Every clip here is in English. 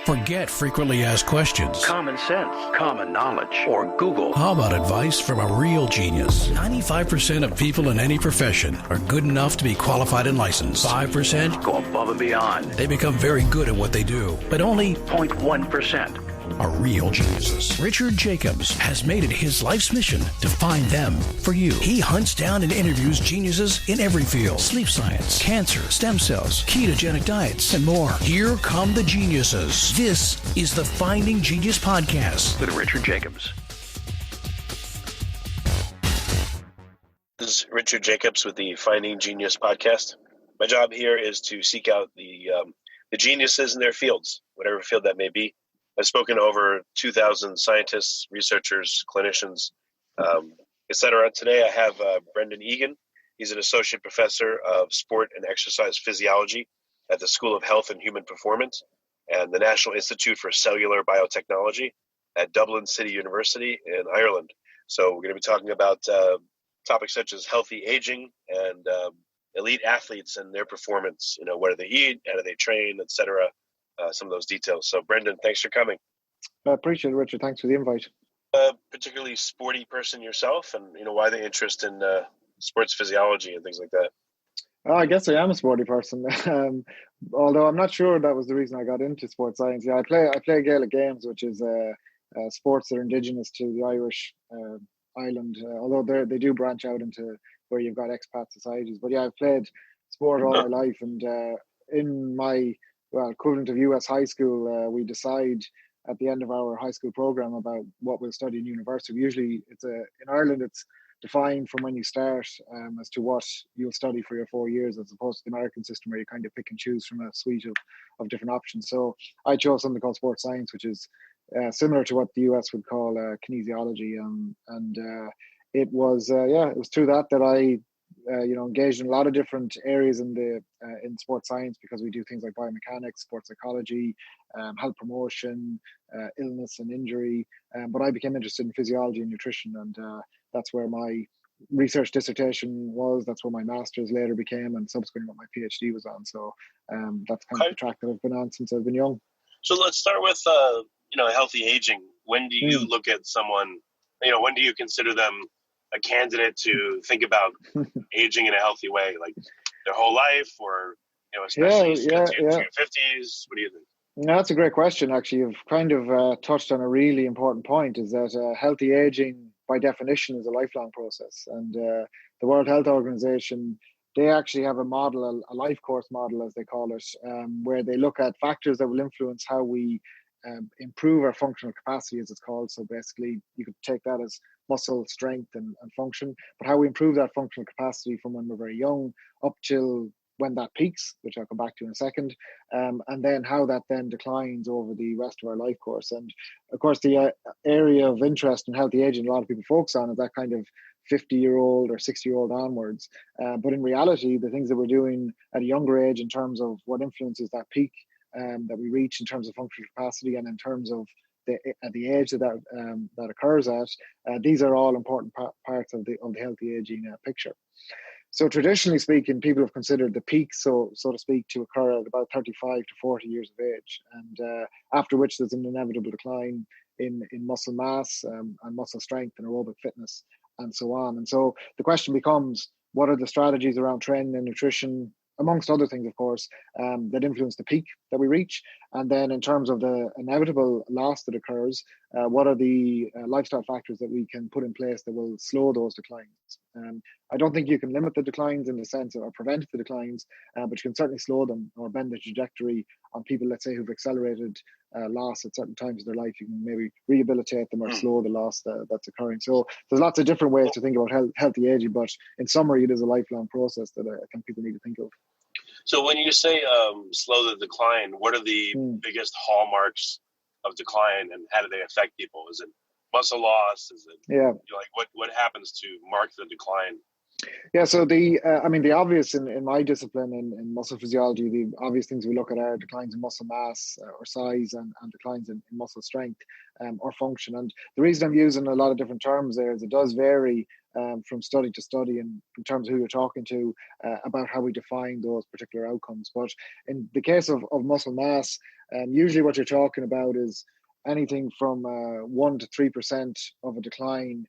Forget frequently asked questions. Common sense, common knowledge, or Google. How about advice from a real genius? 95% of people in any profession are good enough to be qualified and licensed. 5% Go above and beyond. they become very good at what they do, but only 0.1%. are real geniuses. Richard Jacobs has made it his life's mission to find them for you. He hunts down and interviews geniuses in every field: sleep science, cancer, stem cells, ketogenic diets, and more. Here come the geniuses. This is the Finding Genius Podcast With Richard Jacobs. This is Richard Jacobs with the Finding Genius Podcast. My job here is to seek out the geniuses in their fields, whatever field that may be. I've spoken to over 2,000 scientists, researchers, clinicians, etc. Today I have Brendan Egan. He's an associate professor of sport and exercise physiology at the School of Health and Human Performance and the National Institute for Cellular Biotechnology at Dublin City University in Ireland. So we're going to be talking about topics such as healthy aging and elite athletes and their performance. You know, what do they eat, how do they train, etc. Some of those details. So, Brendan, thanks for coming. I appreciate it, Richard. Thanks for the invite. Particularly sporty person yourself, and why the interest in sports physiology and things like that. I guess I am a sporty person, although I'm not sure that was the reason I got into sports science. Yeah, I play Gaelic games, which is sports that are indigenous to the Irish island. Although they do branch out into where you've got expat societies. But yeah, I've played sport all my life, and in my equivalent of US high school, we decide at the end of our high school program about what we'll study in university. Usually in Ireland, it's defined from when you start as to what you'll study for your 4 years, as opposed to the American system where you kind of pick and choose from a suite of different options. So I chose something called sports science, which is similar to what the US would call kinesiology. It was through that I engaged in a lot of different areas in sports science, because we do things like biomechanics, sports psychology, health promotion, illness and injury. But I became interested in physiology and nutrition, and that's where my research dissertation was. That's where my master's later became, and subsequently what my PhD was on. So that's kind of the track that I've been on since I've been young. So let's start with healthy aging. When do you look at someone? When do you consider them a candidate to think about aging in a healthy way, like their whole life, or especially into your 50s? What do you think? No, that's a great question. Actually, you've kind of touched on a really important point, is that healthy aging by definition is a lifelong process. And the World Health Organization, they actually have a model, a life course model, as they call it, where they look at factors that will influence how we improve our functional capacity, as it's called. So basically, you could take that as muscle strength and function, but how we improve that functional capacity from when we're very young up till when that peaks, which I'll come back to in a second, and then how that then declines over the rest of our life course. And of course, the area of interest in healthy aging a lot of people focus on is that kind of 50-year-old or 60-year-old onwards. But in reality, the things that we're doing at a younger age in terms of what influences that peak that we reach in terms of functional capacity, and in terms of at the age that occurs at, these are all important parts of the healthy aging picture. So traditionally speaking, people have considered the peak, so to speak, to occur at about 35 to 40 years of age, and after which there's an inevitable decline in muscle mass and muscle strength and aerobic fitness and so on. And so the question becomes, what are the strategies around training and nutrition, amongst other things, of course, that influence the peak that we reach? And then in terms of the inevitable loss that occurs, what are the lifestyle factors that we can put in place that will slow those declines? I don't think you can limit the declines in the sense or prevent the declines, but you can certainly slow them or bend the trajectory on people, let's say, who've accelerated loss at certain times of their life. You can maybe rehabilitate them or slow the loss that's occurring. So there's lots of different ways to think about healthy aging, but in summary, it is a lifelong process that I think people need to think of. So when you say slow the decline, what are the biggest hallmarks of decline, and how do they affect people? Is it muscle loss? Is it what happens to mark the decline? Yeah, so the obvious in my discipline in muscle physiology, the obvious things we look at are declines in muscle mass or size and declines in muscle strength or function. And the reason I'm using a lot of different terms there is it does vary from study to study in terms of who you're talking to about how we define those particular outcomes. But in the case of muscle mass, usually what you're talking about is anything from 1 to 3% of a decline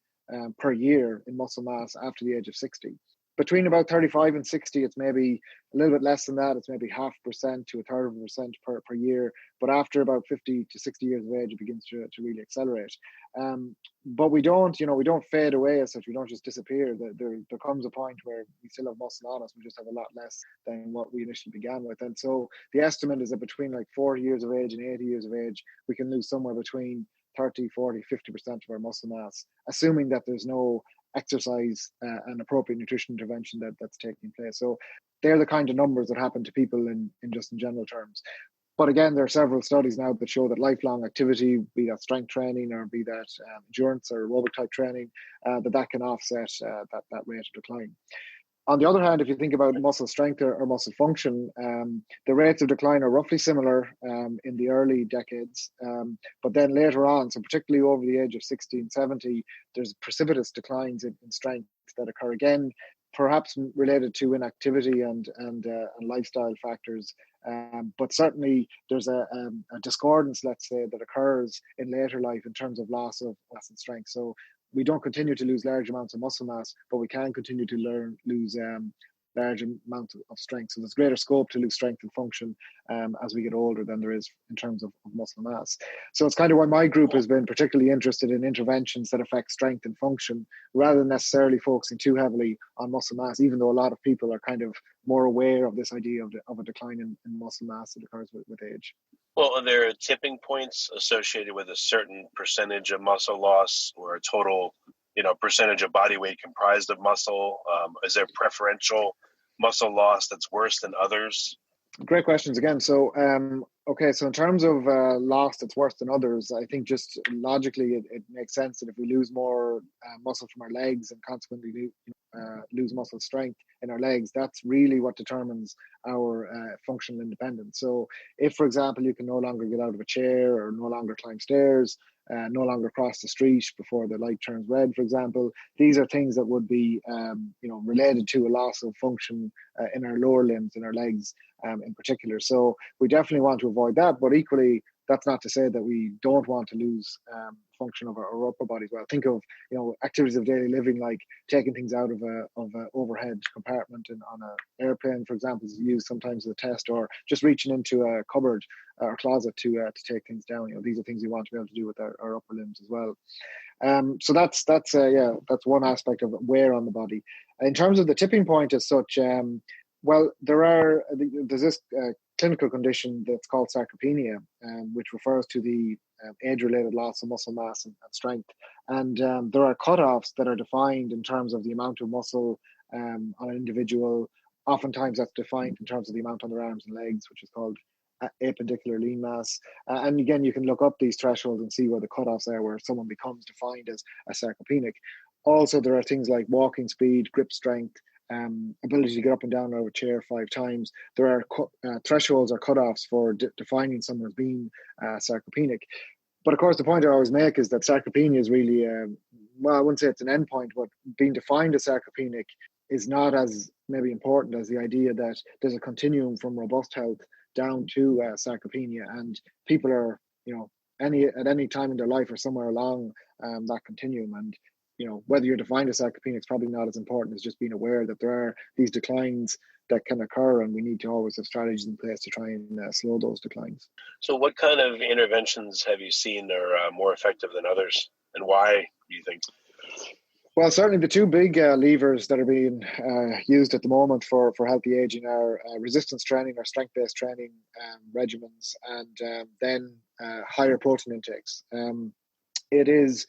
per year in muscle mass after the age of 60. Between about 35 and 60, it's maybe a little bit less than that. It's maybe 0.5% to 1/3% per year. But after about 50 to 60 years of age, it begins to really accelerate. But we don't fade away as such. We don't just disappear. There comes a point where we still have muscle on us. We just have a lot less than what we initially began with. And so the estimate is that between like 40 years of age and 80 years of age, we can lose somewhere between 30, 40, 50% of our muscle mass, assuming that there's no exercise and appropriate nutrition intervention that's taking place. So they're the kind of numbers that happen to people in general terms. But again, there are several studies now that show that lifelong activity, be that strength training or be that endurance or aerobic type training, that can offset that rate of decline. On the other hand, if you think about muscle strength or muscle function, the rates of decline are roughly similar in the early decades. But then later on, so particularly over the age of 60 and 70, there's precipitous declines in strength that occur again, perhaps related to inactivity and lifestyle factors. But certainly there's a discordance, let's say, that occurs in later life in terms of loss of muscle strength. So we don't continue to lose large amounts of muscle mass, but we can continue to lose large amounts of strength. So there's greater scope to lose strength and function as we get older than there is in terms of muscle mass. So it's kind of why my group has been particularly interested in interventions that affect strength and function, rather than necessarily focusing too heavily on muscle mass, even though a lot of people are kind of more aware of this idea of a decline in muscle mass that occurs with age. Well, are there tipping points associated with a certain percentage of muscle loss or a total, percentage of body weight comprised of muscle? Is there preferential muscle loss that's worse than others? Great questions again. So, so in terms of loss that's worse than others, I think just logically it makes sense that if we lose more muscle from our legs and consequently lose muscle strength in our legs, that's really what determines our functional independence. So if, for example, you can no longer get out of a chair or no longer climb stairs, no longer cross the street before the light turns red, for example, these are things that would be related to a loss of function in our lower limbs, in our legs in particular. So we definitely want to avoid that, but equally, that's not to say that we don't want to lose function of our upper body as well. Think of activities of daily living like taking things out of a overhead compartment and on an airplane, for example, is used sometimes as a test, or just reaching into a cupboard or closet to take things down. These are things we want to be able to do with our upper limbs as well. So that's one aspect of wear on the body. In terms of the tipping point as such, there's this clinical condition that's called sarcopenia, which refers to the age-related loss of muscle mass and strength. And there are cutoffs that are defined in terms of the amount of muscle on an individual. Oftentimes that's defined in terms of the amount on their arms and legs, which is called appendicular lean mass. And again, you can look up these thresholds and see where the cutoffs are, where someone becomes defined as a sarcopenic. Also, there are things like walking speed, grip strength, ability to get up and down out of a chair 5 times. There are thresholds or cutoffs for defining someone as being sarcopenic. But of course, the point I always make is that sarcopenia is really, I wouldn't say it's an endpoint, but being defined as sarcopenic is not as maybe important as the idea that there's a continuum from robust health down to sarcopenia, and people are, at any time in their life or somewhere along that continuum. And whether you're defined as sarcopenic is probably not as important as just being aware that there are these declines that can occur, and we need to always have strategies in place to try and slow those declines. So what kind of interventions have you seen are more effective than others, and why do you think? Well, certainly the two big levers that are being used at the moment for healthy aging are resistance training or strength-based training regimens, and then higher protein intakes. It is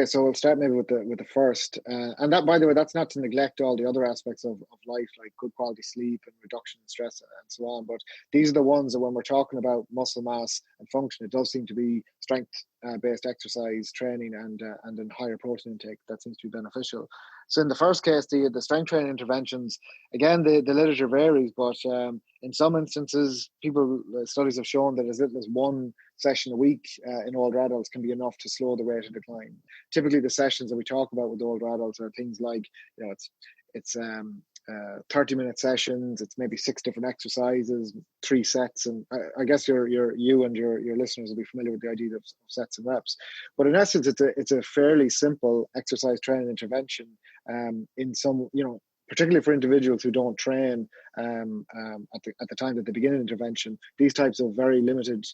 so we'll start maybe with the first, and that, by the way, that's not to neglect all the other aspects of life, like good quality sleep and reduction in stress and so on. But these are the ones that, when we're talking about muscle mass and function, it does seem to be strength-based exercise training and then higher protein intake that seems to be beneficial. So in the first case, the strength training interventions, again, the literature varies, but in some instances, studies have shown that as little as one session a week in older adults can be enough to slow the rate of decline. Typically, the sessions that we talk about with older adults are things like, it's 30-minute sessions. It's maybe 6 different exercises, 3 sets, and I guess you and your listeners will be familiar with the idea of sets and reps. But in essence, it's a fairly simple exercise training intervention. In some, particularly for individuals who don't train at the time that they begin an intervention, these types of very limited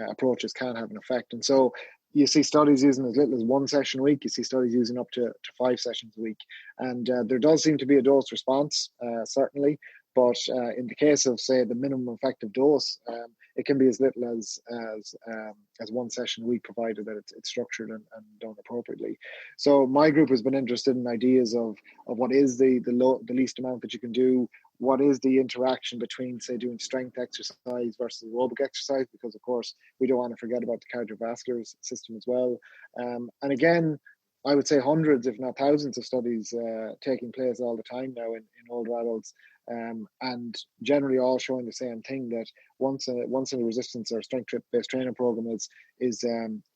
approaches can have an effect. And so you see studies using as little as 1 session a week. You see studies using up to 5 sessions a week. And there does seem to be a dose response, certainly. But in the case of, say, the minimum effective dose, it can be as little as 1 session a week, provided that it's structured and done appropriately. So my group has been interested in ideas of what is the least amount that you can do. What is the interaction between, say, doing strength exercise versus aerobic exercise? Because, of course, we don't want to forget about the cardiovascular system as well. And again, I would say hundreds, if not thousands, of studies taking place all the time now in older adults, and generally all showing the same thing, that once in a resistance or strength-based training program is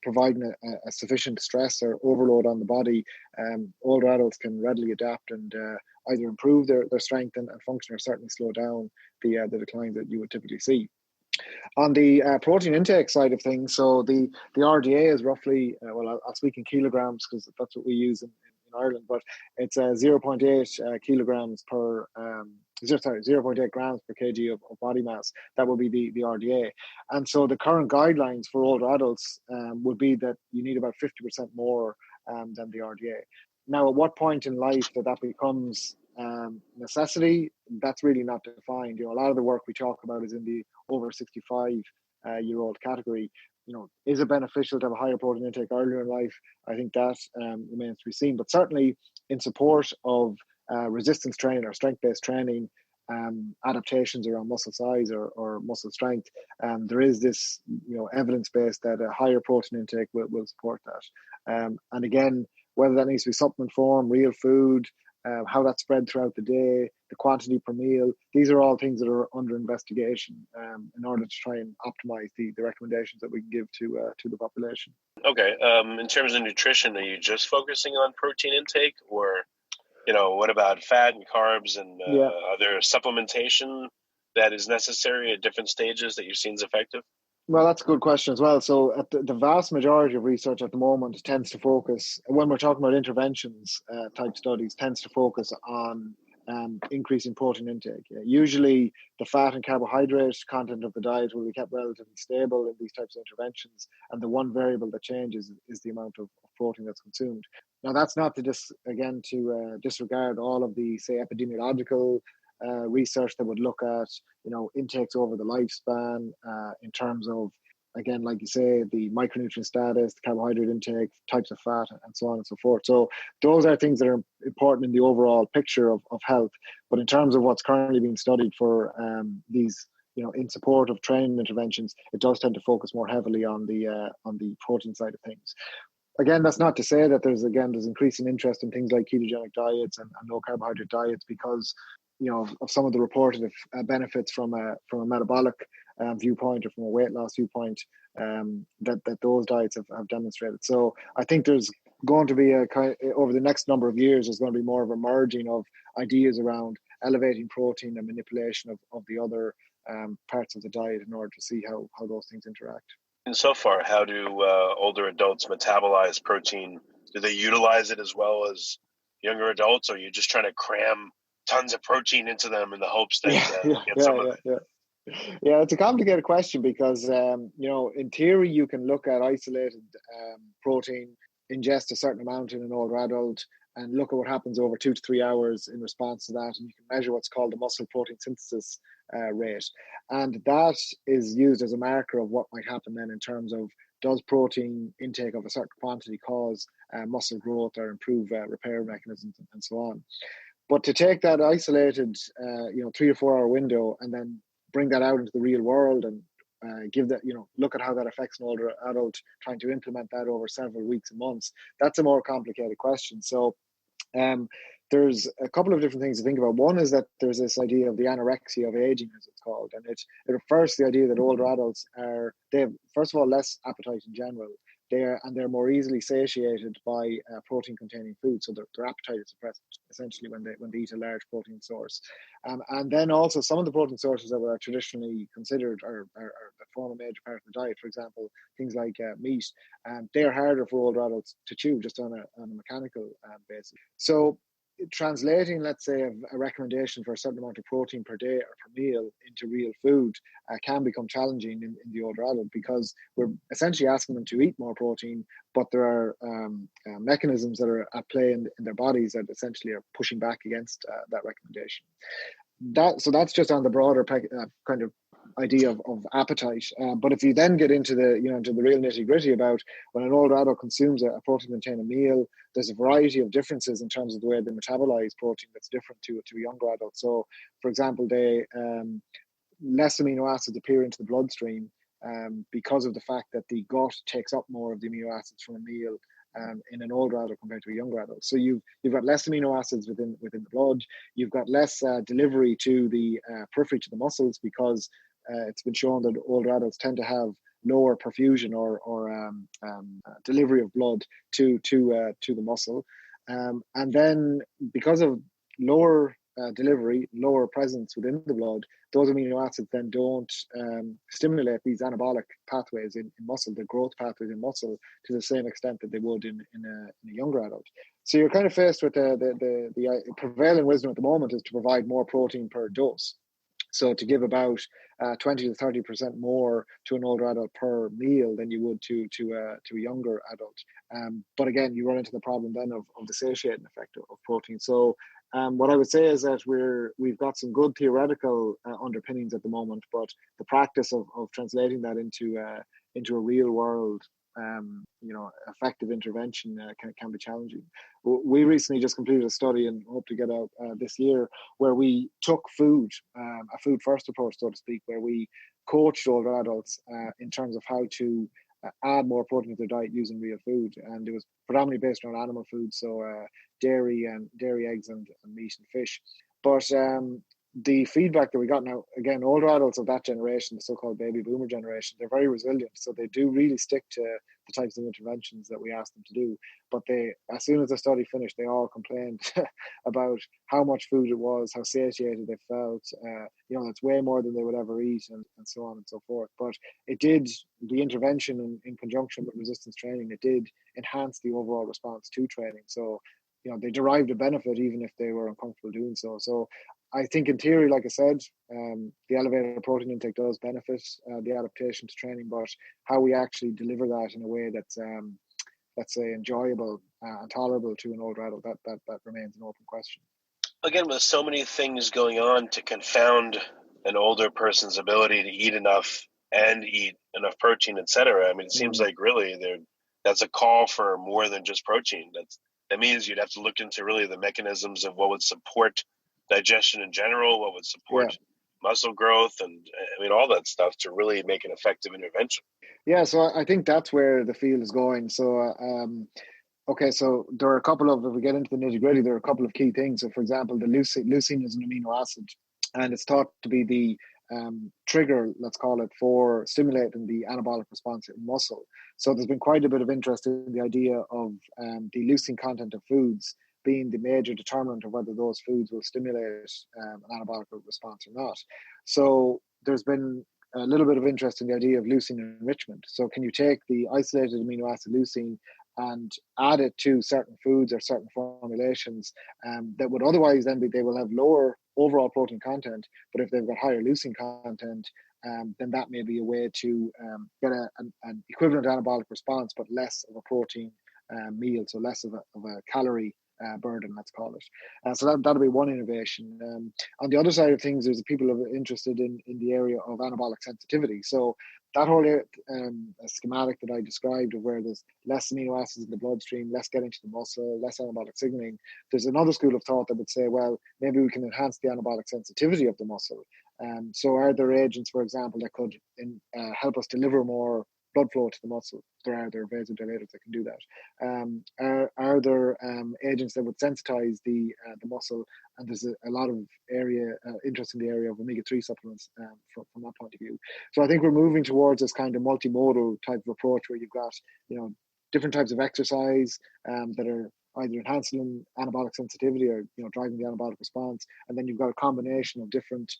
providing a sufficient stress or overload on the body, older adults can readily adapt and either improve their strength and function, or certainly slow down the decline that you would typically see. On the protein intake side of things, so the RDA is roughly, I'll speak in kilograms because that's what we use in Ireland, but it's 0.8 kilograms per 0.8 grams per kg of body mass. That would be the RDA. And so the current guidelines for older adults would be that you need about 50% more than the RDA. Now, at what point in life that becomes necessity, that's really not defined. A lot of the work we talk about is in the over 65-year-old category. Is it beneficial to have a higher protein intake earlier in life? I think that remains to be seen. But certainly in support of resistance training or strength-based training, adaptations around muscle size or muscle strength, there is this evidence base that a higher protein intake will support that. And again, whether that needs to be supplement form, real food, how that's spread throughout the day, the quantity per meal, these are all things that are under investigation in order to try and optimize the recommendations that we can give to the population. Okay. In terms of nutrition, are you just focusing on protein intake, or what about fat and carbs, and are there supplementation that is necessary at different stages that you've seen is effective? Well, that's a good question as well. So at the vast majority of research at the moment tends to focus, when we're talking about interventions type studies, tends to focus on increasing protein intake. Usually the fat and carbohydrate content of the diet will be kept relatively stable in these types of interventions, and the one variable that changes is the amount of protein that's consumed. Now, that's not to disregard all of the, say, epidemiological research that would look at intakes over the lifespan in terms of, again, like you say, the micronutrient status, the carbohydrate intake, types of fat, and so on and so forth. So those are things that are important in the overall picture of health. But in terms of what's currently being studied for these, in support of training interventions, it does tend to focus more heavily on the protein side of things. Again, that's not to say that there's increasing interest in things like ketogenic diets and low carbohydrate diets, because of some of the reported benefits from a metabolic viewpoint or from a weight loss viewpoint that those diets have demonstrated. So I think there's going to be over the next number of years, there's going to be more of a merging of ideas around elevating protein and manipulation of the other parts of the diet in order to see how those things interact. And so far, how do older adults metabolize protein? Do they utilize it as well as younger adults, or are you just trying to cram tons of protein into them in the hopes that get some of it? Yeah, it's a complicated question because, in theory, you can look at isolated protein, ingest a certain amount in an older adult, and look at what happens over 2 to 3 hours in response to that. And you can measure what's called the muscle protein synthesis rate. And that is used as a marker of what might happen then in terms of, does protein intake of a certain quantity cause muscle growth or improve repair mechanisms and so on. But to take that isolated, 3 or 4 hour window and then bring that out into the real world and give that, look at how that affects an older adult, trying to implement that over several weeks and months, that's a more complicated question. So there's a couple of different things to think about. One is that there's this idea of the anorexia of aging, as it's called, and it refers to the idea that older adults they have, first of all, less appetite in general. They're more easily satiated by protein-containing food, so their appetite is suppressed essentially when they eat a large protein source. And then also some of the protein sources that were traditionally considered are that form a major part of the diet. For example, things like meat, they are harder for older adults to chew just on a mechanical basis. So translating, let's say, a recommendation for a certain amount of protein per day or per meal into real food can become challenging in the older adult, because we're essentially asking them to eat more protein, but there are mechanisms that are at play in their bodies that essentially are pushing back against that recommendation. So that's just on the broader kind of idea of appetite. But if you then get into into the real nitty gritty about when an older adult consumes a protein-containing meal, there's a variety of differences in terms of the way they metabolize protein that's different to a younger adult. So, for example, less amino acids appear into the bloodstream because of the fact that the gut takes up more of the amino acids from a meal in an older adult compared to a younger adult. So you've got less amino acids within the blood. You've got less delivery to the periphery, to the muscles, because it's been shown that older adults tend to have lower perfusion or delivery of blood to the muscle, and then because of lower delivery, lower presence within the blood, those amino acids then don't stimulate these anabolic pathways in muscle, the growth pathways in muscle, to the same extent that they would in a younger adult. So you're kind of faced with the prevailing wisdom at the moment is to provide more protein per dose. So to give about 20 to 30% more to an older adult per meal than you would to a younger adult. But again, you run into the problem then of the satiating effect of protein. So what I would say is that we've got some good theoretical underpinnings at the moment, but the practice of translating that into a real world effective intervention can be challenging. We recently just completed a study and hope to get out this year, where we took food, a food first approach, so to speak, where we coached older adults in terms of how to add more protein to their diet using real food. And it was predominantly based on animal food, so dairy, eggs, and meat and fish. But the feedback that we got now, again, older adults of that generation, the so-called baby boomer generation, they're very resilient. So they do really stick to the types of interventions that we ask them to do. But as soon as the study finished, they all complained about how much food it was, how satiated they felt. It's way more than they would ever eat, and so on and so forth. But the intervention in conjunction with resistance training, it did enhance the overall response to training. So, they derived a benefit even if they were uncomfortable doing so. So I think in theory, like I said, the elevated protein intake does benefit the adaptation to training, but how we actually deliver that in a way that's, let's say, enjoyable and tolerable to an older adult, that remains an open question. Again, with so many things going on to confound an older person's ability to eat enough and eat enough protein, etc. I mean, it seems like really that's a call for more than just protein. That means you'd have to look into really the mechanisms of what would support digestion in general, what would support muscle growth, and I mean all that stuff to really make an effective intervention. Yeah, so I think that's where the field is going. So okay, so there are a couple of, if we get into the nitty gritty, there are a couple of key things. So for example, the leucine is an amino acid, and it's thought to be the trigger, let's call it, for stimulating the anabolic response in muscle. So there's been quite a bit of interest in the idea of the leucine content of foods being the major determinant of whether those foods will stimulate an anabolic response or not. So there's been a little bit of interest in the idea of leucine enrichment. So can you take the isolated amino acid leucine and add it to certain foods or certain formulations that would otherwise then they will have lower overall protein content, but if they've got higher leucine content, then that may be a way to get an equivalent anabolic response, but less of a protein meal, so less of a calorie burden, let's call it. So that'll be one innovation. On the other side of things, there's people who are interested in the area of anabolic sensitivity. So that whole schematic that I described, of where there's less amino acids in the bloodstream, less getting to the muscle, less anabolic signaling, there's another school of thought that would say, well, maybe we can enhance the anabolic sensitivity of the muscle. So are there agents, for example, that could help us deliver more blood flow to the muscle? There are vasodilators that can do that. Are there agents that would sensitize the muscle? And there's a lot of interest in the area of omega-3 supplements from that point of view. So I think we're moving towards this kind of multimodal type of approach where you've got, different types of exercise that are either enhancing anabolic sensitivity or driving the anabolic response, and then you've got a combination of different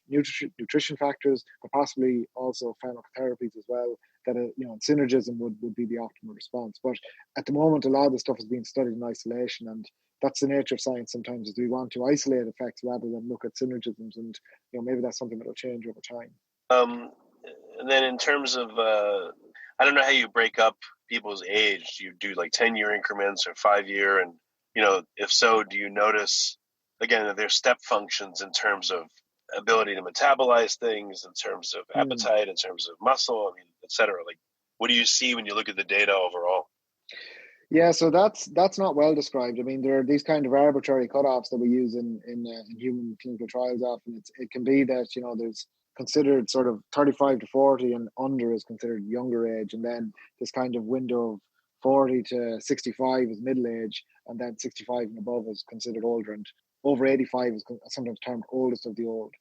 nutrition factors, but possibly also pharmacotherapies as well. That synergism would be the optimal response. But at the moment, a lot of the stuff is being studied in isolation, and that's the nature of science. Sometimes is we want to isolate effects rather than look at synergisms, and maybe that's something that will change over time. And then in terms of, I don't know how you break up people's age. Do you do like 10-year increments or 5-year? And, if so, do you notice, again, that there's step functions in terms of ability to metabolize things, in terms of appetite, in terms of muscle, et cetera? Like, what do you see when you look at the data overall? Yeah, so that's not well described. There are these kind of arbitrary cutoffs that we use in human clinical trials often. It can be that, there's considered sort of 35 to 40 and under is considered younger age, and then this kind of window of 40 to 65 is middle age, and then 65 and above is considered older, and over 85 is sometimes termed oldest of the old.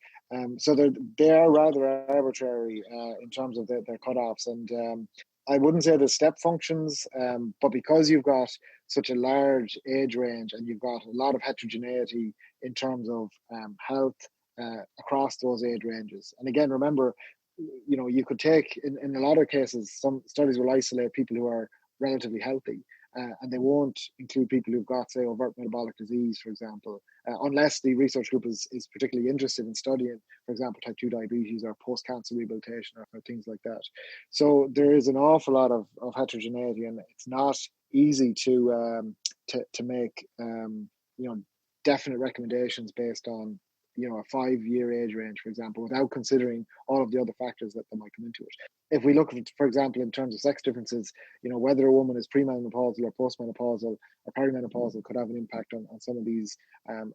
So they are rather arbitrary in terms of their cutoffs, and I wouldn't say the step functions, but because you've got such a large age range and you've got a lot of heterogeneity in terms of health across those age ranges. And again, remember, you could take, in a lot of cases, some studies will isolate people who are relatively healthy, and they won't include people who've got, say, overt metabolic disease, for example, unless the research group is particularly interested in studying, for example, type 2 diabetes or post-cancer rehabilitation or things like that. So there is an awful lot of heterogeneity, and it's not easy to make definite recommendations based on a 5-year age range, for example, without considering all of the other factors that might come into it. If we look at, for example, in terms of sex differences, whether a woman is premenopausal or postmenopausal or perimenopausal could have an impact on some of these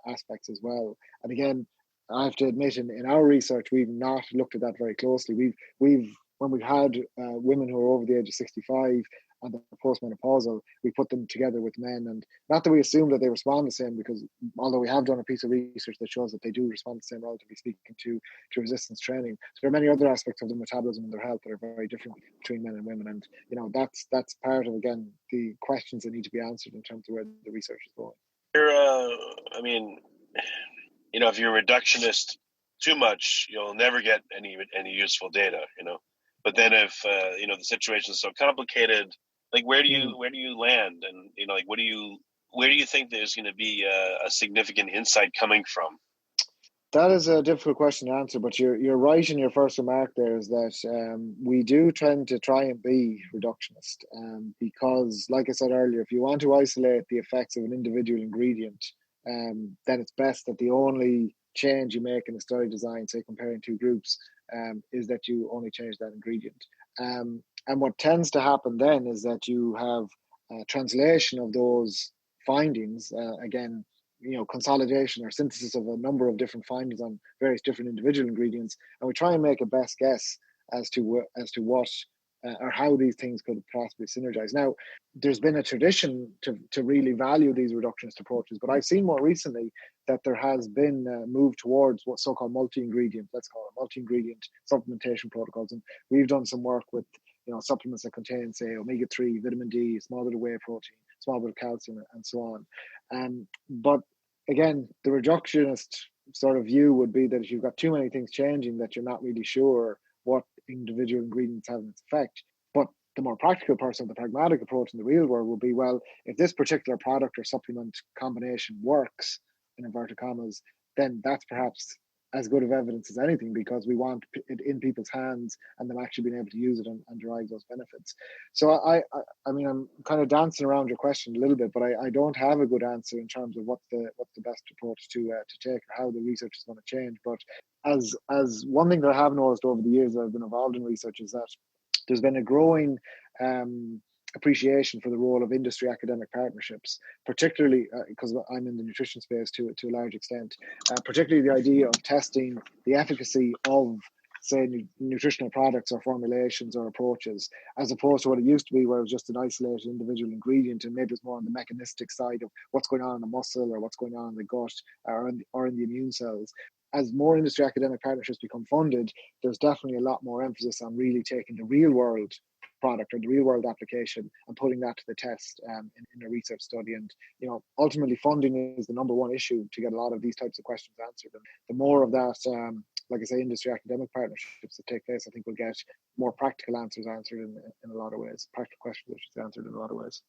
aspects as well. And again, I have to admit, in our research, we've not looked at that very closely. When we've had women who are over the age of 65 and the postmenopausal, we put them together with men, and not that we assume that they respond the same, because although we have done a piece of research that shows that they do respond the same, relatively speaking, to resistance training. So there are many other aspects of their metabolism and their health that are very different between men and women, and that's part of, again, the questions that need to be answered in terms of where the research is going. If you're reductionist too much, you'll never get any useful data. But then if the situation is so complicated, like where do you land, and where do you think there's going to be a significant insight coming from? That is a difficult question to answer, but you're right in your first remark there, is that we do tend to try and be reductionist, because, like I said earlier, if you want to isolate the effects of an individual ingredient, then it's best that the only change you make in a study design, say comparing two groups, is that you only change that ingredient. And what tends to happen then is that you have translation of those findings, again, consolidation or synthesis of a number of different findings on various different individual ingredients, and we try and make a best guess as to what or how these things could possibly synergize. Now, there's been a tradition to really value these reductionist approaches, but I've seen more recently that there has been a move towards what so-called multi-ingredient, let's call it multi-ingredient supplementation protocols, and we've done some work with supplements that contain, say, omega-3, vitamin D, a small bit of whey protein, small bit of calcium, and so on. But again, the reductionist sort of view would be that if you've got too many things changing, that you're not really sure what individual ingredients have its effect. But the more practical person, the pragmatic approach in the real world would be, well, if this particular product or supplement combination works, in inverted commas, then that's perhaps as good of evidence as anything, because we want it in people's hands and them actually being able to use it and derive those benefits. So I'm kind of dancing around your question a little bit, but I don't have a good answer in terms of what's the best approach to take, or how the research is going to change. But as one thing that I have noticed over the years that I've been involved in research is that there's been a growing appreciation for the role of industry academic partnerships, particularly because I'm in the nutrition space to a large extent, particularly the idea of testing the efficacy of, say, nutritional products or formulations or approaches, as opposed to what it used to be, where it was just an isolated individual ingredient, and maybe it's more on the mechanistic side of what's going on in the muscle or what's going on in the gut or in the immune cells. As more industry academic partnerships become funded, there's definitely a lot more emphasis on really taking the real world product or the real world application and putting that to the test in a research study. And ultimately funding is the number one issue to get a lot of these types of questions answered. And the more of that, like I say, industry academic partnerships that take place, I think we'll get more practical answers answered in a lot of ways, practical questions answered in a lot of ways.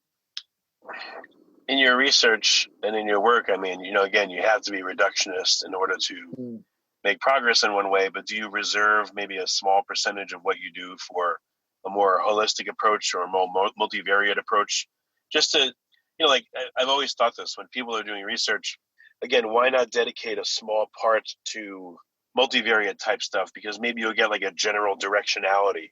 In your research and in your work, I mean, again, you have to be reductionist in order to make progress in one way, but do you reserve maybe a small percentage of what you do for a more holistic approach or a more multivariate approach? Just to, I've always thought this when people are doing research, again, why not dedicate a small part to multivariate type stuff? Because maybe you'll get like a general directionality.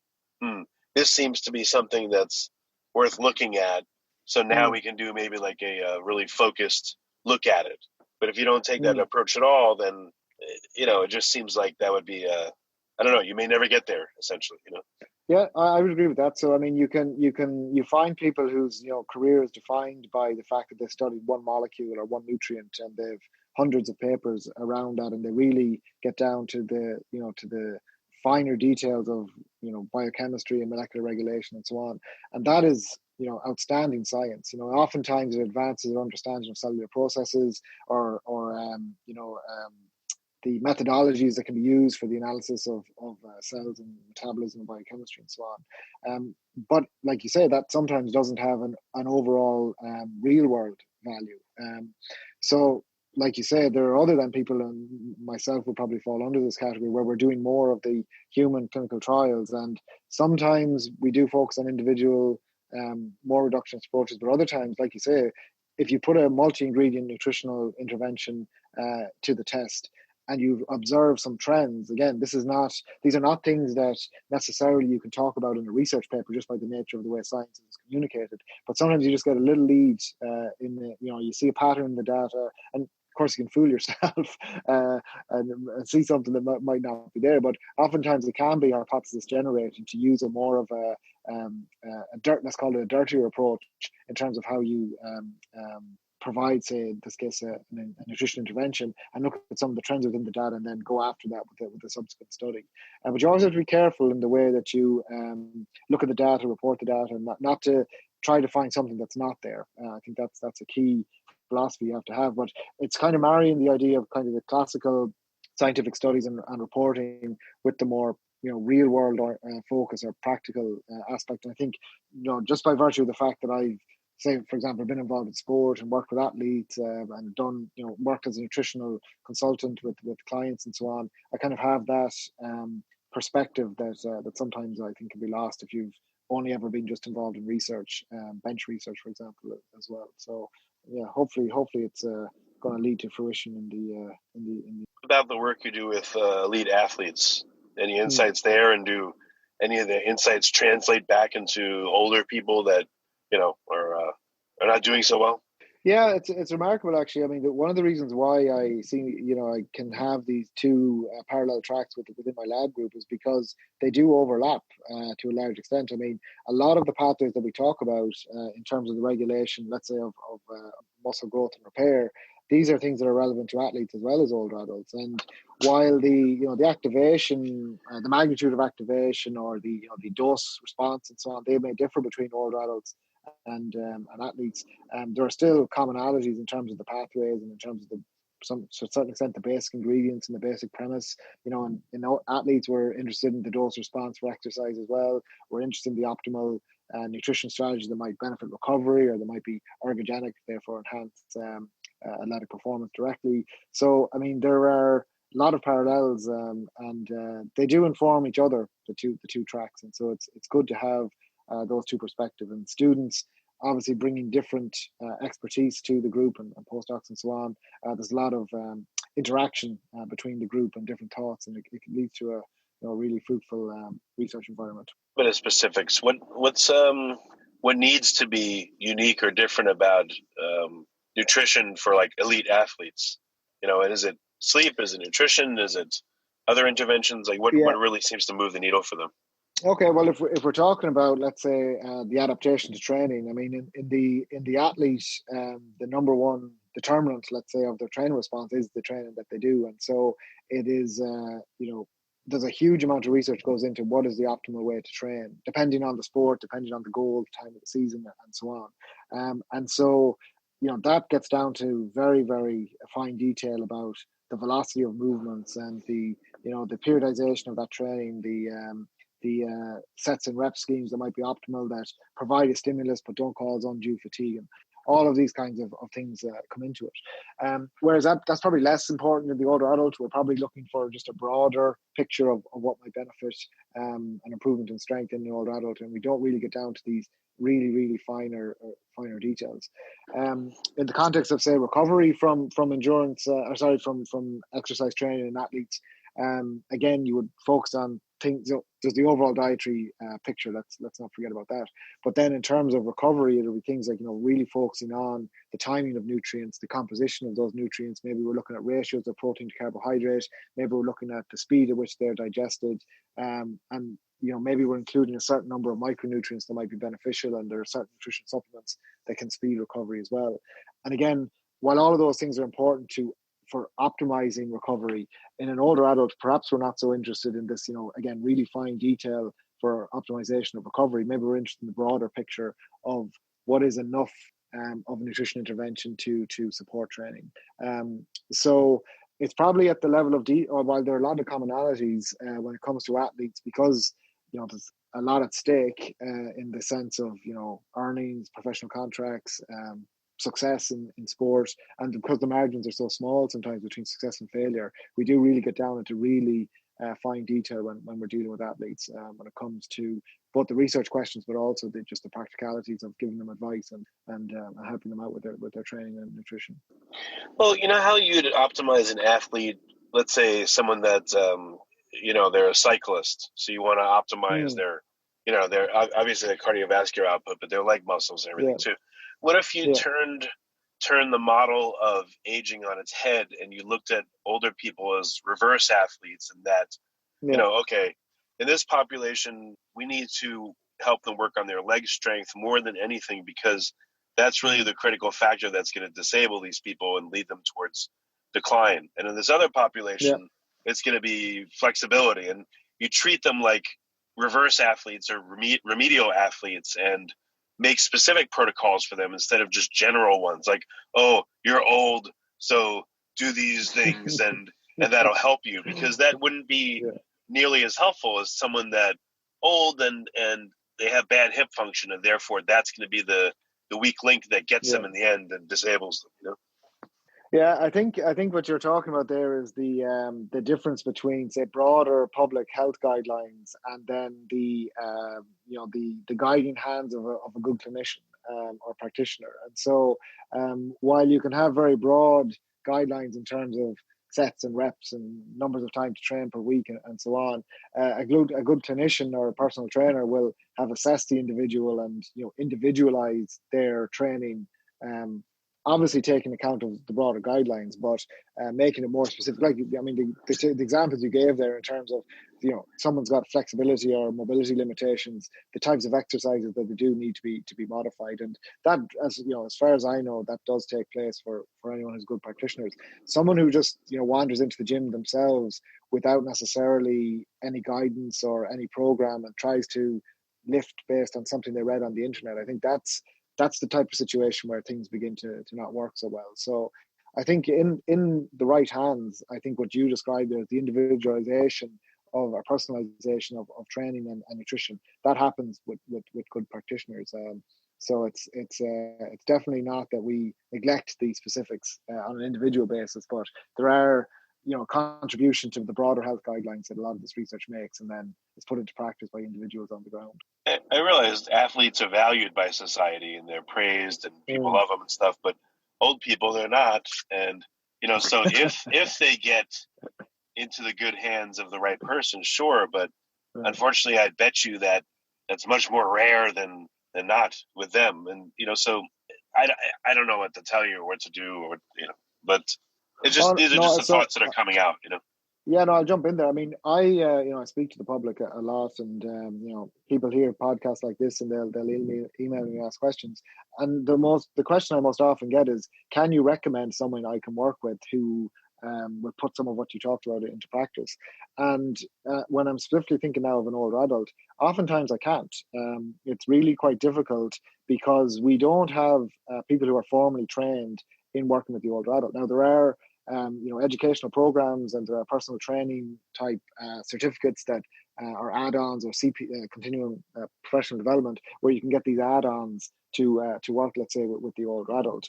This seems to be something that's worth looking at. So now we can do maybe like a really focused look at it. But if you don't take that approach at all, then, it just seems like that would be, I don't know, you may never get there, essentially, Yeah, I would agree with that. So, I mean, you find people whose, career is defined by the fact that they studied one molecule or one nutrient, and they've hundreds of papers around that, and they really get down to the finer details of, biochemistry and molecular regulation and so on. And that is, outstanding science. Oftentimes it advances our understanding of cellular processes or the methodologies that can be used for the analysis of cells and metabolism and biochemistry and so on. But like you say, that sometimes doesn't have an overall real world value. So like you say, there are other than people, and myself would probably fall under this category, where we're doing more of the human clinical trials. And sometimes we do focus on individual, more reductionist approaches, but other times, like you say, if you put a multi-ingredient nutritional intervention to the test, and you observe some trends, again, these are not things that necessarily you can talk about in a research paper just by the nature of the way science is communicated. But sometimes you just get a little lead you see a pattern in the data, and of course you can fool yourself and see something that might not be there. But oftentimes it can be hypothesis generating to use a more of let's call it a dirtier approach in terms of how you provide, say, in this case, a nutrition intervention, and look at some of the trends within the data and then go after that with a subsequent study. But you always have to be careful in the way that you look at the data, report the data, and not to try to find something that's not there. I think that's a key philosophy you have to have. But it's kind of marrying the idea of kind of the classical scientific studies and reporting with the more real world focus or practical aspect. And I think just by virtue of the fact that I've, say, for example, been involved in sport and worked with athletes and done, worked as a nutritional consultant with clients and so on, I kind of have that perspective that sometimes I think can be lost if you've only ever been just involved in research, bench research, for example, as well. So yeah, hopefully it's going to lead to fruition in the. About the work you do with elite athletes, any insights there, and do any of the insights translate back into older people that are not doing so well? Yeah, it's remarkable, actually. I mean, one of the reasons why I see, I can have these two parallel tracks within my lab group is because they do overlap to a large extent. I mean, a lot of the pathways that we talk about in terms of the regulation, let's say, of muscle growth and repair, these are things that are relevant to athletes as well as older adults. And while the activation, the magnitude of activation, or the dose response and so on, they may differ between older adults and athletes, there are still commonalities in terms of the pathways and in terms of to a certain extent the basic ingredients and the basic premise. And athletes were interested in the dose response for exercise as well. We're interested in the optimal nutrition strategy that might benefit recovery, or that might be ergogenic, therefore enhance athletic performance directly. So I mean, there are a lot of parallels, and they do inform each other, the two tracks. And so it's good to have those two perspectives, and students obviously bringing different expertise to the group, and postdocs and so on. There's a lot of interaction between the group and different thoughts, and it can lead to a really fruitful research environment. Bit of specifics. What's what needs to be unique or different about nutrition for like elite athletes? And is it sleep? Is it nutrition? Is it other interventions? Like what really seems to move the needle for them? Okay, well, if we're talking about, let's say, the adaptation to training, I mean, in the athlete, the number one determinant, let's say, of their training response is the training that they do, and so it is, there's a huge amount of research goes into what is the optimal way to train, depending on the sport, depending on the goal, the time of the season, and so on, and so that gets down to very, very fine detail about the velocity of movements and the periodization of that training, the sets and rep schemes that might be optimal, that provide a stimulus but don't cause undue fatigue, and all of these kinds of things come into it. Whereas that's probably less important in the older adult. We're probably looking for just a broader picture of what might benefit an improvement in strength in the older adult, and we don't really get down to these really, really finer details. In the context of, say, recovery from endurance, from exercise training in athletes, again, you would focus on things. There's the overall dietary picture. Let's not forget about that. But then, in terms of recovery, it'll be things like really focusing on the timing of nutrients, the composition of those nutrients. Maybe we're looking at ratios of protein to carbohydrate. Maybe we're looking at the speed at which they're digested, and maybe we're including a certain number of micronutrients that might be beneficial, and there are certain nutrition supplements that can speed recovery as well. And again, while all of those things are important for optimizing recovery, in an older adult, perhaps we're not so interested in this, again, really fine detail for optimization of recovery. Maybe we're interested in the broader picture of what is enough of a nutrition intervention to support training. So it's probably at the level of while there are a lot of commonalities when it comes to athletes, because there's a lot at stake in the sense of earnings, professional contracts, success in sport, and because the margins are so small sometimes between success and failure, we do really get down into really fine detail when we're dealing with athletes when it comes to both the research questions, but also just the practicalities of giving them advice and helping them out with their training and nutrition. Well, how you'd optimize an athlete, let's say someone that they're a cyclist, so you want to optimize their obviously their cardiovascular output, but their leg muscles and everything too. What if you turned the model of aging on its head and you looked at older people as reverse athletes, and that, okay, in this population, we need to help them work on their leg strength more than anything, because that's really the critical factor that's going to disable these people and lead them towards decline. And in this other population, it's going to be flexibility, and you treat them like reverse athletes or remedial athletes and make specific protocols for them instead of just general ones, like, oh, you're old, so do these things and that'll help you, because that wouldn't be nearly as helpful as someone that old and they have bad hip function, and therefore that's going to be the weak link that gets them in the end and disables them. Yeah, I think what you're talking about there is the difference between, say, broader public health guidelines and then the guiding hands of a good clinician or practitioner. And so while you can have very broad guidelines in terms of sets and reps and numbers of time to train per week and so on, a good clinician or a personal trainer will have assessed the individual and individualize their training, obviously taking account of the broader guidelines, but making it more specific. Like, I mean, the examples you gave there in terms of, someone's got flexibility or mobility limitations, the types of exercises that they do need to be modified. And that, as far as I know, that does take place for anyone who's good practitioners. Someone who just, wanders into the gym themselves without necessarily any guidance or any program and tries to lift based on something they read on the internet, I think that's the type of situation where things begin to not work so well. So I think in the right hands, I think what you described as the individualization of a personalization of training and nutrition, that happens with good practitioners. So it's definitely not that we neglect the specifics on an individual basis, but there are contribution to the broader health guidelines that a lot of this research makes, and then it's put into practice by individuals on the ground. I realize athletes are valued by society and they're praised and people love them and stuff, but old people, they're not. And, so if they get into the good hands of the right person, sure. But unfortunately, I bet you that's much more rare than and not with them. And, so I don't know what to tell you or what to do or, but it's just, these are just the thoughts that are coming out, Yeah, no, I'll jump in there. I mean, I speak to the public a lot, and people hear podcasts like this, and they'll email me and ask questions. And the question I most often get is, can you recommend someone I can work with who will put some of what you talked about into practice? And when I'm specifically thinking now of an older adult, oftentimes I can't. It's really quite difficult because we don't have people who are formally trained in working with the older adult. Now there are educational programs, and there are personal training type certificates that are add-ons or continuing professional development, where you can get these add-ons to work, let's say, with the older adult.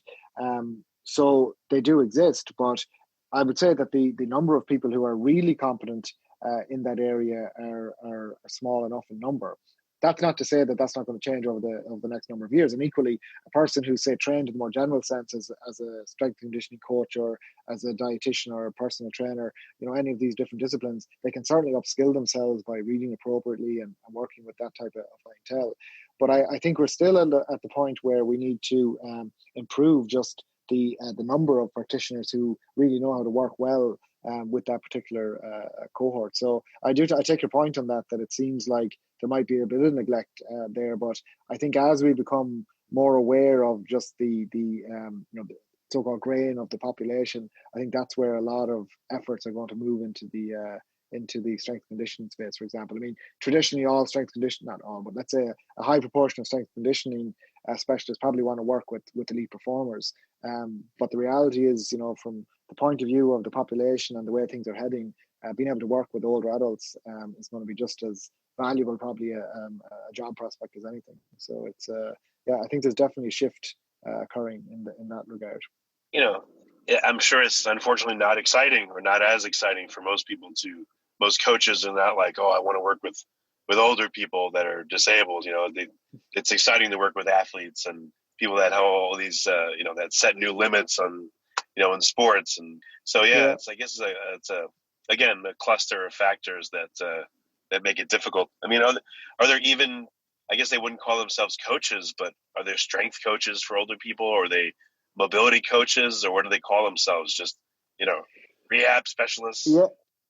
So they do exist, but I would say that the number of people who are really competent in that area are small enough in number. That's not to say that that's not going to change over the next number of years. And equally, a person who's, say, trained in the more general sense as a strength and conditioning coach or as a dietitian or a personal trainer, any of these different disciplines, they can certainly upskill themselves by reading appropriately and working with that type of clientele. But I think we're still at the point where we need to improve just the number of practitioners who really know how to work well with that particular cohort. So I take your point on that it seems like there might be a bit of neglect there, but I think as we become more aware of just the so-called grain of the population, I think that's where a lot of efforts are going to move into the strength conditioning space, for example. I mean, traditionally, all strength conditioning, not all, but let's say a high proportion of strength conditioning specialists probably want to work with elite performers. But the reality is, from the point of view of the population and the way things are heading, being able to work with older adults is going to be just as valuable, probably a job prospect as anything. So it's I think there's definitely a shift occurring in that regard. I'm sure it's unfortunately not exciting or not as exciting for most most coaches are not like, oh, I want to work with older people that are disabled. It's exciting to work with athletes and people that have all these, that set new limits on, in sports. And so, I guess it's again, a cluster of factors that make it difficult. I mean, are there even, I guess they wouldn't call themselves coaches, but are there strength coaches for older people? Or are they mobility coaches, or what do they call themselves? Just, rehab specialists?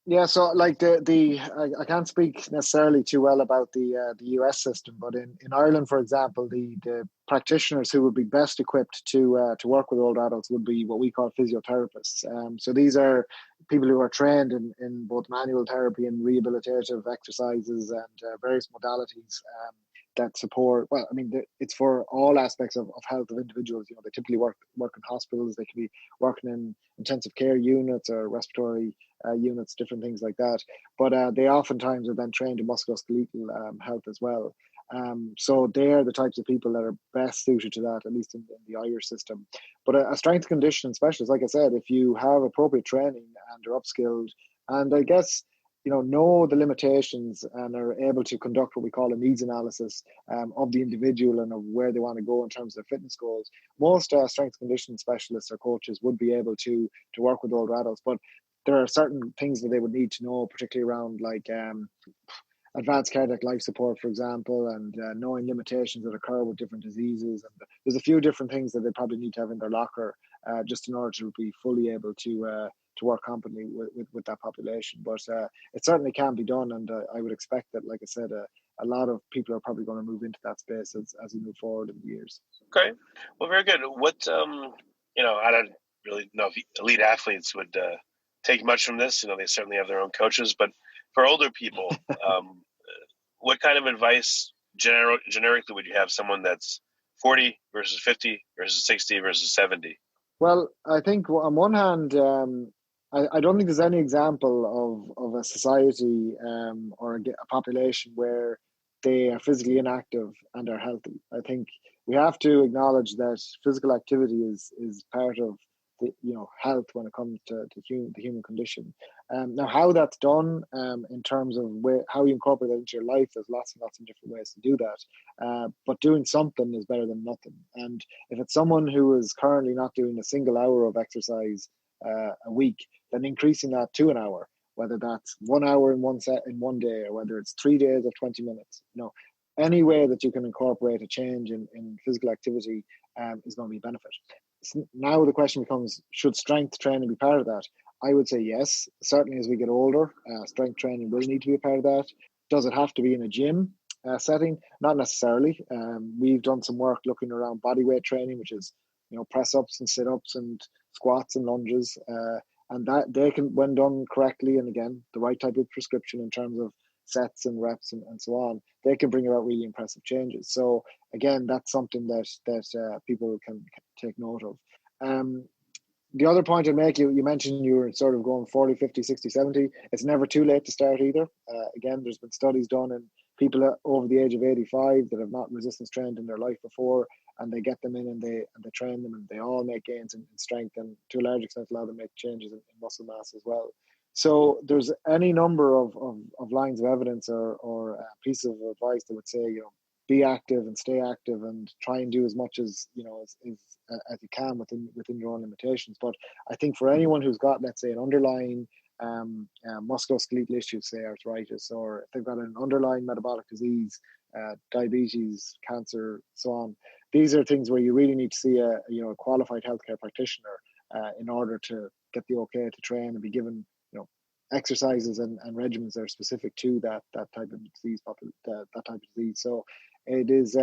Yeah. So like I can't speak necessarily too well about the US system, but in Ireland, for example, the practitioners who would be best equipped to work with older adults would be what we call physiotherapists. So these are people who are trained in both manual therapy and rehabilitative exercises and various modalities that support. Well, I mean, it's for all aspects of health of individuals. They typically work in hospitals. They can be working in intensive care units or respiratory units, different things like that. But they oftentimes are then trained in musculoskeletal health as well. So they're the types of people that are best suited to that, at least in the Irish system. But a strength conditioning specialist, like I said, if you have appropriate training and are upskilled, and I guess know the limitations and are able to conduct what we call a needs analysis of the individual and of where they want to go in terms of fitness goals, most strength conditioning specialists or coaches would be able to work with older adults. But there are certain things that they would need to know, particularly around like advanced cardiac life support, for example, and knowing limitations that occur with different diseases. And there's a few different things that they probably need to have in their locker just in order to be fully able to work competently with that population. But it certainly can be done, and I would expect that, like I said, a lot of people are probably going to move into that space as we move forward in the years. Okay, well, very good. What I don't really know if elite athletes would take much from this. They certainly have their own coaches, but for older people, what kind of advice generically would you have someone that's 40 versus 50 versus 60 versus 70? Well, I think on one hand, I don't think there's any example of a society or a population where they are physically inactive and are healthy. I think we have to acknowledge that physical activity is part of the health when it comes to the human condition. Now, how that's done in terms of how you incorporate that into your life, there's lots and lots of different ways to do that. But doing something is better than nothing. And if it's someone who is currently not doing a single hour of exercise a week, then increasing that to an hour, whether that's 1 hour in one day or whether it's 3 days of 20 minutes, any way that you can incorporate a change in physical activity is going to be a benefit. Now the question becomes, should strength training be part of that? I would say yes. Certainly as we get older, strength training will need to be a part of that. Does it have to be in a gym setting? Not necessarily. We've done some work looking around body weight training, which is, press ups and sit ups and squats and lunges, and that they can, when done correctly, and again the right type of prescription in terms of sets and reps and so on, they can bring about really impressive changes. So again, that's something that people can take note of. The other point I make, you mentioned you were sort of going 40, 50, 60, 70. It's never too late to start either. Again, there's been studies done in people over the age of 85 that have not resistance trained in their life before, and they get them in and they train them, and they all make gains in strength, and to a large extent a lot of them make changes in muscle mass as well. So there's any number of lines of evidence or pieces of advice that would say, be active and stay active and try and do as much as you can within your own limitations. But I think for anyone who's got, let's say, an underlying musculoskeletal issue, say arthritis, or if they've got an underlying metabolic disease, diabetes, cancer, so on, these are things where you really need to see a qualified healthcare practitioner in order to get the okay to train and be given exercises and regimens that are specific to that type of disease, that type of disease. So it is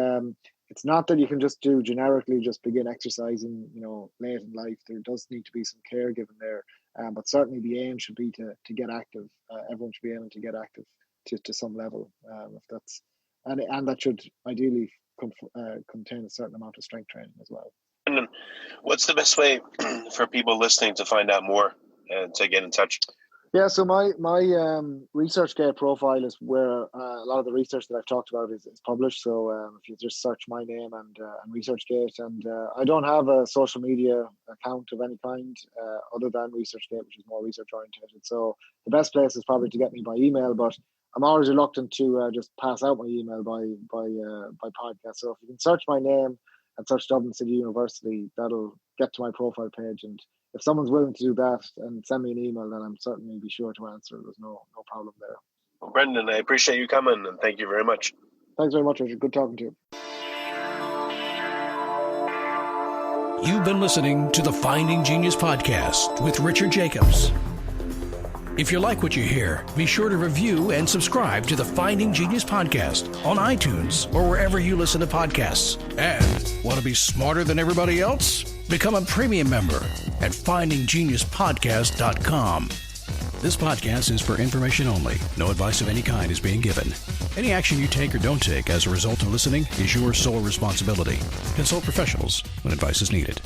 it's not that you can just do generically just begin exercising late in life. There does need to be some care given there, but certainly the aim should be to get active. Everyone should be aiming to get active to some level, if that's and that should ideally contain a certain amount of strength training as well. And what's the best way for people listening to find out more and to get in touch? Yeah, so my ResearchGate profile is where a lot of the research that I've talked about is published. So if you just search my name and ResearchGate, and I don't have a social media account of any kind other than ResearchGate, which is more research oriented. So the best place is probably to get me by email, but I'm always reluctant to just pass out my email by podcast. So if you can search my name and search Dublin City University, that'll get to my profile page. And if someone's willing to do that and send me an email, then I'm certainly be sure to answer. There's no problem there. Well, Brendan, I appreciate you coming, and thank you very much. Thanks very much, Richard. Good talking to you. You've been listening to the Finding Genius podcast with Richard Jacobs. If you like what you hear, be sure to review and subscribe to the Finding Genius podcast on iTunes or wherever you listen to podcasts. And want to be smarter than everybody else? Become a premium member at findinggeniuspodcast.com. This podcast is for information only. No advice of any kind is being given. Any action you take or don't take as a result of listening is your sole responsibility. Consult professionals when advice is needed.